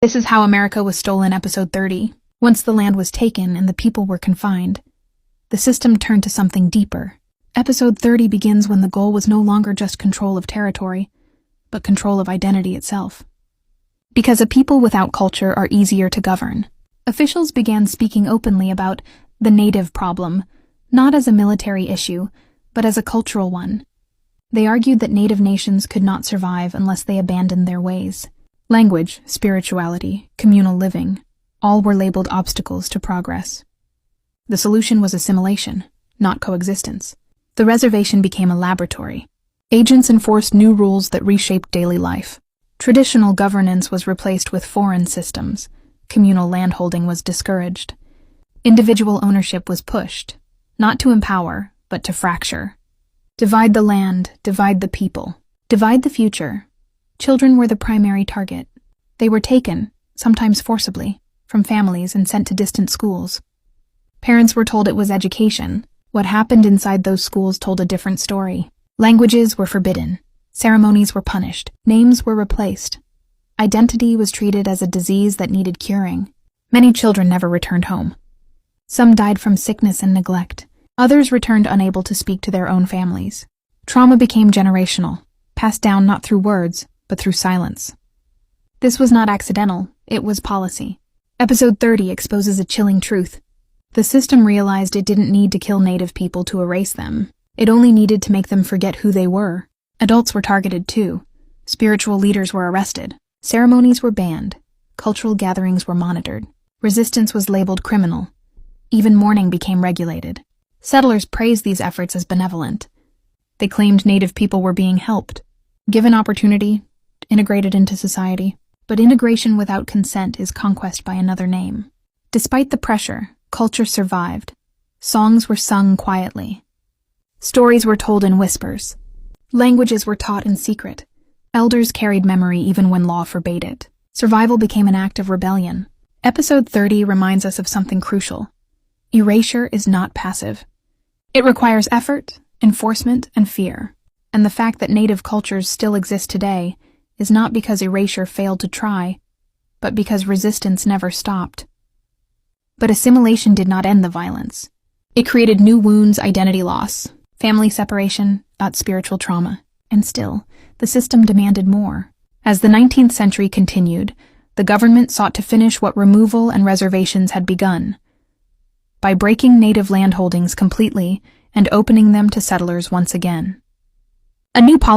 This is how America was stolen, episode 30. Once the land was taken and the people were confined, the system turned to something deeper. Episode 30 begins when the goal was no longer just control of territory, but control of identity itself. Because a people without culture are easier to govern, officials began speaking openly about the native problem, not as a military issue, but as a cultural one. They argued that native nations could not survive unless they abandoned their ways. Language, spirituality, communal living, all were labeled obstacles to progress. The solution was assimilation, not coexistence. The reservation became a laboratory. Agents enforced new rules that reshaped daily life. Traditional governance was replaced with foreign systems. Communal landholding was discouraged. Individual ownership was pushed, not to empower, but to fracture. Divide the land, divide the people, divide the future. Children were the primary target. They were taken, sometimes forcibly, from families and sent to distant schools. Parents were told it was education. What happened inside those schools told a different story. Languages were forbidden. Ceremonies were punished. Names were replaced. Identity was treated as a disease that needed curing. Many children never returned home. Some died from sickness and neglect. Others returned unable to speak to their own families. Trauma became generational, passed down not through words, but through silence. This was not accidental, it was policy. Episode 30 exposes a chilling truth. The system realized it didn't need to kill native people to erase them. It only needed to make them forget who they were. Adults were targeted too. Spiritual leaders were arrested. Ceremonies were banned. Cultural gatherings were monitored. Resistance was labeled criminal. Even mourning became regulated. Settlers praised these efforts as benevolent. They claimed native people were being helped, given opportunity, integrated into society. But integration without consent is conquest by another name. Despite the pressure, culture survived. Songs were sung quietly. Stories were told in whispers. Languages were taught in secret. Elders carried memory even when law forbade it. Survival became an act of rebellion. Episode 30 reminds us of something crucial. Erasure is not passive. It requires effort, enforcement, and fear. And the fact that native cultures still exist today is not because erasure failed to try, but because resistance never stopped. But assimilation did not end the violence. It created new wounds, identity loss, family separation, spiritual trauma. And still, the system demanded more. As the 19th century continued, the government sought to finish what removal and reservations had begun, by breaking native landholdings completely and opening them to settlers once again. A new policy